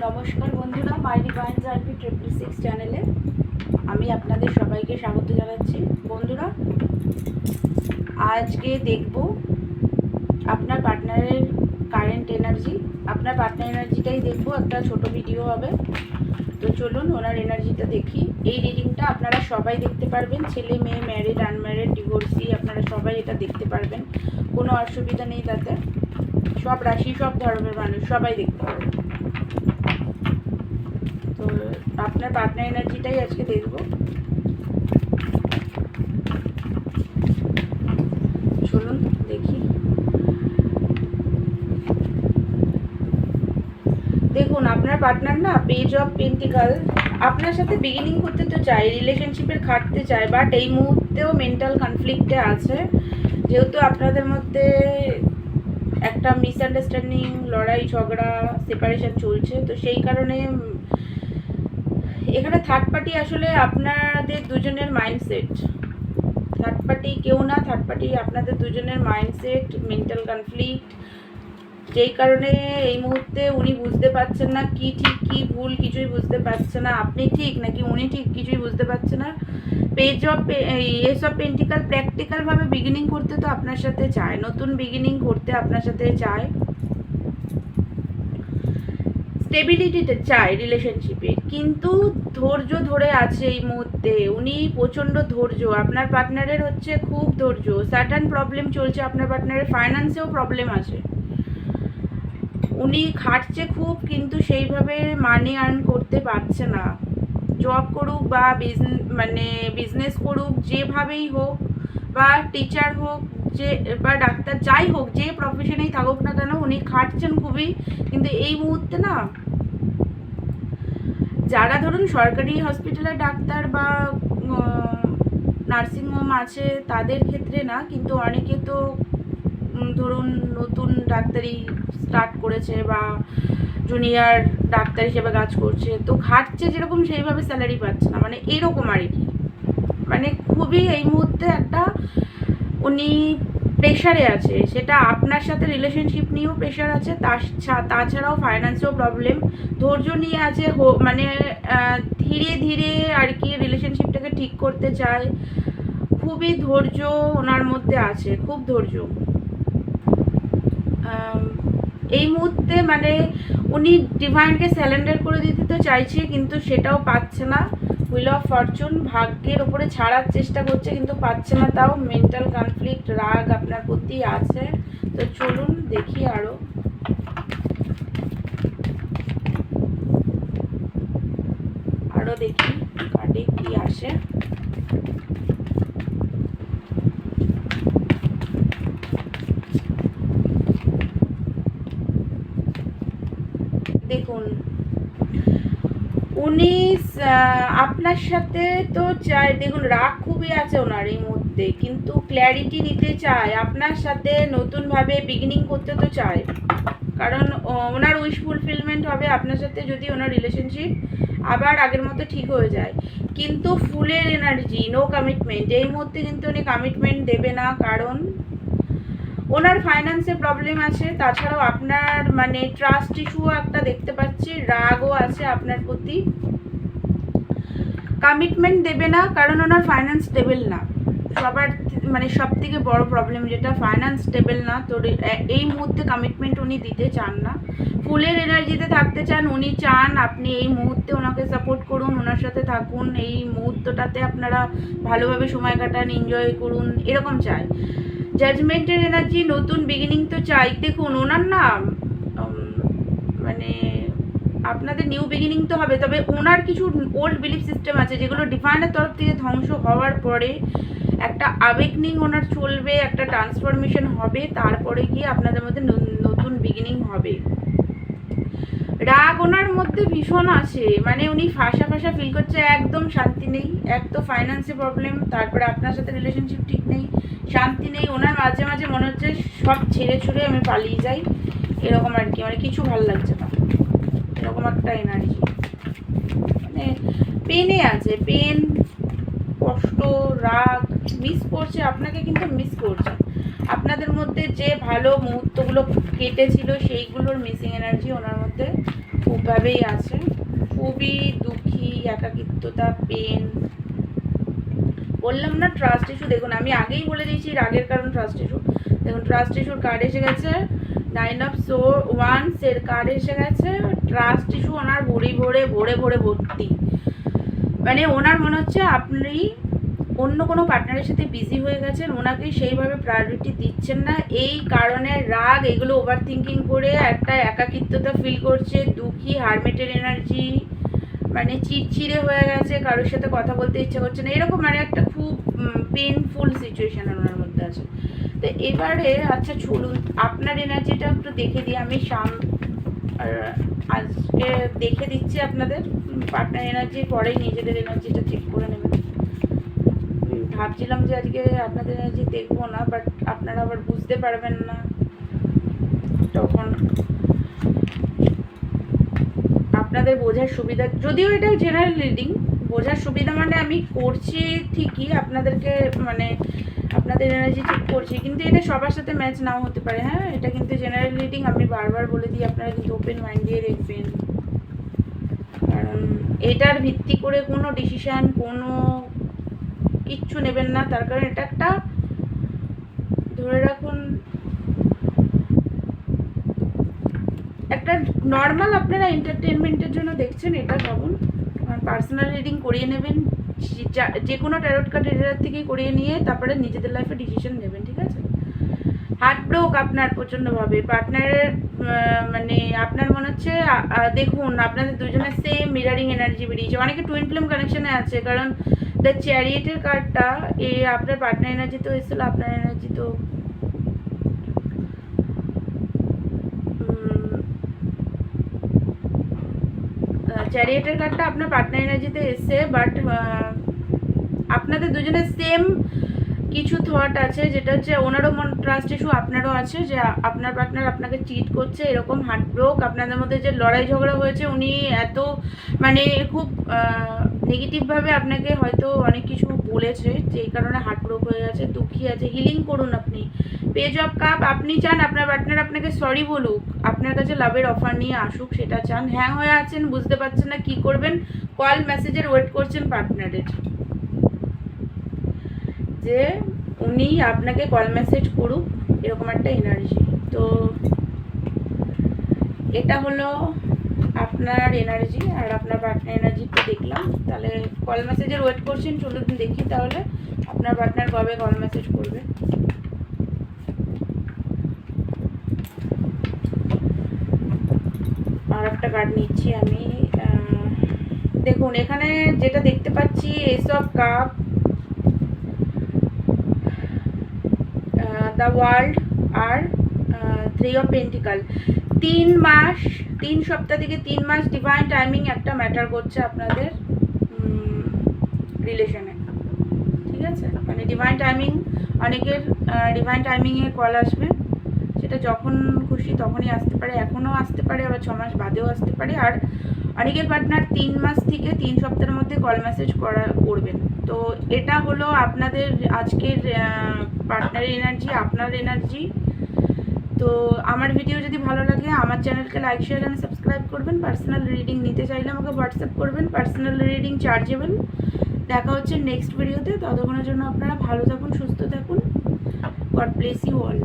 নমস্কার বন্ধুরা, মাই divine journey 666 চ্যানেলে আমি আপনাদের সবাইকে স্বাগত জানাচ্ছি। বন্ধুরা, আজকে দেখব আপনার পার্টনারের কারেন্ট এনার্জি। আপনার পার্টনার এনার্জিটাই দেখব, একটা ছোট ভিডিও হবে। তো চলুন ওনার এনার্জিটা দেখি। এই রিডিংটা আপনারা সবাই দেখতে পারবেন, ছেলে মেয়ে, ম্যারিড, আনম্যারিড, ডিভোর্সি, আপনারা সবাই এটা দেখতে পারবেন, কোনো অসুবিধা নেই তাতে। সব রাশি, সব ধর্মের মানুষ সবাই দেখতে পারবেন। তো আপনার পার্টনার এনার্জিটাই আজকে দেখব। চলুন দেখি। দেখুন, আপনার পার্টনার না পেজ অফ পেন্টিকাল আপনার সাথে বিগিনিং করতে তো চায়, রিলেশনশিপের খাটতে চায়, বাট এই মুহূর্তেও মেন্টাল কনফ্লিক্টে আছে। যেহেতু আপনাদের মধ্যে একটা মিসআন্ডারস্ট্যান্ডিং, লড়াই ঝগড়া, সেপারেশন চলছে, তো সেই কারণে এখানে থার্ড পার্টি আসলে আপনাদের দুজনের মাইন্ডসেট। থার্ড পার্টি কেউ না, থার্ড পার্টি আপনাদের দুজনের মাইন্ডসেট, মেন্টাল কনফ্লিক্ট, যেই কারণে এই মুহূর্তে উনি বুঝতে পারছেন না কি ঠিক কি ভুল, কিছুই বুঝতে পারছে না। আপনি ঠিক নাকি উনি ঠিক, কিছুই বুঝতে পারছে না। পেজ অফ এস অফ পেন্টিকাল প্র্যাকটিক্যালভাবে বিগিনিং করতে তো আপনার সাথে চায়, নতুন বিগিনিং করতে আপনার সাথে চায়, স্টেবিলিটিতে চায় রিলেশনশিপে, কিন্তু ধৈর্য ধরে আছে এই মুহূর্তে। উনি প্রচণ্ড ধৈর্য, আপনার পার্টনারের হচ্ছে খুব ধৈর্য। সার্টেন প্রবলেম চলছে আপনার পার্টনারের, ফাইন্যান্সেও প্রবলেম আছে। উনি খাটছে খুব, কিন্তু সেইভাবে মানি আর্ন করতে পারছে না। জব করুক বা বিজনেস করুক, যেভাবেই হোক, বা টিচার হোক, যে বা ডাক্তার, যাই হোক, যে প্রফেশনেই থাকুক না কেন, উনি খাটছেন খুবই। কিন্তু এই মুহূর্তে না, যারা ধরুন সরকারি হসপিটালের ডাক্তার বা নার্সিংহোম আছে তাদের ক্ষেত্রে না, কিন্তু অনেকে তো ধরুন নতুন ডাক্তারি স্টার্ট করেছে বা জুনিয়র ডাক্তার হিসেবে কাজ করছে, তো খাটছে যেরকম সেইভাবে স্যালারি পাচ্ছে না, মানে এরকম আর কি। মানে খুবই এই মুহূর্তে একটা উনি প্রেশারে আছে, সেটা আপনার সাথে রিলেশনশিপ নিয়েও প্রেশার আছে, তাছাড়াও ফাইন্যান্সেও প্রবলেম। ধৈর্য নিয়ে আছে, মানে ধীরে ধীরে আর কি রিলেশনশিপটাকে ঠিক করতে চায়। খুবই ধৈর্য ওনার মধ্যে আছে, খুব ধৈর্য। এই মুহূর্তে মানে উনি ডিভাইনকে স্যালেন্ডার করে দিতে তো চাইছে, কিন্তু সেটাও পাচ্ছে না। হুইল অফ ফরচুন, ভাগ্যের ওপরে ছাড়ার চেষ্টা করছে, কিন্তু পাচ্ছে না। তাও মেন্টাল কনফ্লিক্ট, রাগ আপনার প্রতি আছে। তো চলুন দেখি আরো দেখি কার্ডে কি আসে। দেখুন, উনি আপনার সাথে তো চায়, দেখুন রাগ খুবই আছে ওনার এই মুহূর্তে, কিন্তু ক্ল্যারিটি নিতে চায়, আপনার সাথে নতুনভাবে বিগিনিং করতে তো চায়। কারণ ওনার উইশ ফুলফিলমেন্ট হবে আপনার সাথে যদি ওনার রিলেশনশিপ আবার আগের মতো ঠিক হয়ে যায়। কিন্তু ফুলের এনার্জি, নো কমিটমেন্ট। এই মুহূর্তে কিন্তু উনি কমিটমেন্ট দেবে না, কারণ ওনার ফাইন্যান্সে প্রবলেম আছে। তাছাড়াও আপনার মানে ট্রাস্ট ইস্যুও একটা দেখতে পাচ্ছি, রাগও আছে আপনার প্রতি। কমিটমেন্ট দেবে না কারণ ওনার ফাইন্যান্স স্টেবল না। সবার মানে সব থেকে বড় প্রবলেম যেটা, ফাইন্যান্স স্টেবল না। তো এই মুহূর্তে কমিটমেন্ট উনি দিতে চান না, ফুলের এনার্জিতে থাকতে চান। উনি চান আপনি এই মুহূর্তে ওনাকে সাপোর্ট করুন, ওনার সাথে থাকুন, এই মুহূর্তটাতে আপনারা ভালোভাবে সময় কাটান, এনজয় করুন, এরকম চাই। জাজমেন্টের এনার্জি, নতুন বিগিনিং তো চাই। দেখুন ওনার না মানে আপনাদের নিউ বিগিনিং তো হবে, তবে ওনার কিছু ওল্ড বিলিফ সিস্টেম আছে যেগুলো ডিভাইনের তরফ থেকে ধ্বংস হওয়ার পরে একটা আবেগনিং ওনার চলবে, একটা ট্রান্সফরমেশন হবে, তারপরে গিয়ে আপনাদের মধ্যে নতুন বিগিনিং হবে। রাগ ওনার মধ্যে ভীষণ আছে, মানে উনি ফাঁসা ফাঁসা ফিল করছে, একদম শান্তি নেই। এক তো ফাইন্যান্সে প্রবলেম, তারপরে আপনার সাথে রিলেশনশিপ ঠিক নেই, শান্তি নেই। ওনার মাঝে মাঝে মনে হচ্ছে সব ছেড়ে ছুড়ে আমি পালিয়ে যাই, এরকম আর কি। মানে কিছু ভালো লাগছে না, এরকম একটা এনার্জি। মানে পেনে আছে, পেন, কষ্ট, রাগ, মিস করছে আপনাকে, কিন্তু মিস করছে। আপনাদের মধ্যে যে ভালো মুহূর্তগুলো কেটেছিল সেইগুলোর মিসিং এনার্জি ওনার মধ্যে খুবভাবেই আছে, খুবই দুঃখী, একাকিত্বতা, পেন। বললাম না ট্রাস্ট ইস্যু। দেখুন আমি আগেই বলে দিয়েছি রাগের কারণ ট্রাস্ট ইস্যু। দেখুন ট্রাস্ট ইস্যুর কার্ড এসে গেছে, 9 অফ ওয়ান্স এর কার্ড এসে গেছে। ট্রাস্ট ইস্যু ওনার ভরে ভর্তি। মানে ওনার মনে হচ্ছে আপনি অন্য কোনো পার্টনারের সাথে বিজি হয়ে গেছেন, ওনাকে সেইভাবে প্রায়োরিটি দিচ্ছেন না, এই কারণে রাগ, এগুলো ওভার থিঙ্কিং করে একটা একাকিত্বতা ফিল করছে, দুঃখী, হারমেটের এনার্জি, মানে চিড়চিড়ে হয়ে গেছে, কারোর সাথে কথা বলতে ইচ্ছা করছে না, এরকম মানে একটা খুব পেনফুল সিচুয়েশন ওনার মধ্যে আছে। তো এবারে আচ্ছা চলুন আপনার এনার্জিটা একটু দেখে দিই আমি। আজকে দেখে দিচ্ছি আপনাদের পার্টনার এনার্জি, পরেই নিজেদের এনার্জিটা চেক করে নেবেন। ভাবছিলাম যে আজকে আপনাদের এনার্জি দেখবো না, বাট আপনারা আবার বুঝতে পারবেন না তখন, আপনাদের বোঝার সুবিধা, যদিও এটা জেনারেল রিডিং, বোঝার সুবিধা মানে আমি করছি ঠিকই আপনাদেরকে, মানে আপনাদের এনার্জি ঠিক করছি, কিন্তু এটা সবার সাথে ম্যাচ নাও হতে পারে। হ্যাঁ, এটা কিন্তু জেনারেল রিডিং, আমি বারবার বলে দিই, আপনারা কিন্তু ওপেন মাইন্ড দিয়ে দেখবেন, কারণ এটার ভিত্তি করে কোনো ডিসিশান, কোনো কিচ্ছু নেবেন না। তার কারণ এটা একটা, ধরে রাখুন, একটা নর্মাল আপনারা এন্টারটেনমেন্টের জন্য দেখছেন, এটা ভাবুন। পার্সোনাল রিডিং করিয়ে নেবেন, যে কোনো ট্যারোট কার্ড রিডার থেকেই করিয়ে নিয়ে তারপরে নিজেদের লাইফে ডিসিশন নেবেন, ঠিক আছে? হার্ট ব্রোক আপনার প্রচণ্ডভাবে, পার্টনারের মানে আপনার মনে হচ্ছে, দেখুন আপনাদের দুজনের সেম মিরারিং এনার্জি বেরিয়েছে, অনেকে টুইন ফ্লেম কানেকশনে আছে, কারণ দ্য চ্যারিয়েটের কার্ডটা আপনার পার্টনার এনার্জি তো এসেছিলো, আপনার এনার্জি তো চ্যারিয়েটের কার্ডটা আপনার পার্টনার এনার্জিতে এসছে, বাট আপনাদের দুজনের সেম কিছু থট আছে, যেটা হচ্ছে ওনারও ট্রাস্ট ইস্যু, আপনারও আছে, যে আপনার পার্টনার আপনাকে চিট করছে, এরকম হার্ট ব্রোক, আপনাদের মধ্যে যে লড়াই ঝগড়া হয়েছে, উনি এত মানে খুব নেগেটিভভাবে আপনাকে হয়তো অনেক কিছু বলেছে, যেই কারণে হার্ট ব্রোক হয়ে গেছে, দুঃখী আছে, হিলিং করুন আপনি। পেজ অফ কাপ, আপনি চান আপনার পার্টনার আপনাকে সরি বলুক, আপনার কাছে লাভের অফার নিয়ে আসুক, সেটা চান। হ্যাং হয়ে আছেন, বুঝতে পারছেন না কি করবেন, কল মেসেজের ওয়েট করছেন পার্টনারের, যে উনি আপনাকে কল মেসেজ করুক, এরকম একটা এনার্জি। তো এটা হলো আপনার এনার্জি আর আপনার পার্টনার এনার্জি তো দেখলাম। তাহলে কল মেসেজের ওয়েট করছেন, চলুন দেখি তাহলে আপনার পার্টনার কবে কল মেসেজ করবে। আর একটা কার্ড নিচ্ছি আমি। দেখুন এখানে যেটা দেখতে পাচ্ছি, ace of cup, the world, আর 3 অফ পেন্টিকাল। 3 সপ্তাহ থেকে 3 মাস ডিভাইন টাইমিং একটা ম্যাটার করছে আপনাদের রিলেশনে, ঠিক আছে? মানে ডিভাইন টাইমিং, অনেকের ডিভাইন টাইমিংয়ে কল আসবে, সেটা যখন খুশি তখনই আসতে পারে, এখনও আসতে পারে, আবার 6 মাস বাদেও আসতে পারে। আর অনেকের পার্টনার 3 মাস থেকে 3 সপ্তাহের মধ্যে কল মেসেজ করবেন। তো এটা হলো আপনাদের আজকের পার্টনারের এনার্জি, আপনার এনার্জি। তো আমার ভিডিও যদি ভালো লাগে আমার চ্যানেলকে লাইক, শেয়ার অ্যান্ড সাবস্ক্রাইব করবেন। পার্সোনাল রিডিং নিতে চাইলে আমাকে হোয়াটসঅ্যাপ করবেন, পার্সোনাল রিডিং চার্জেবল। দেখা হচ্ছে নেক্সট ভিডিওতে, ততক্ষণের জন্য আপনারা ভালো থাকুন, সুস্থ থাকুন। God bless you all.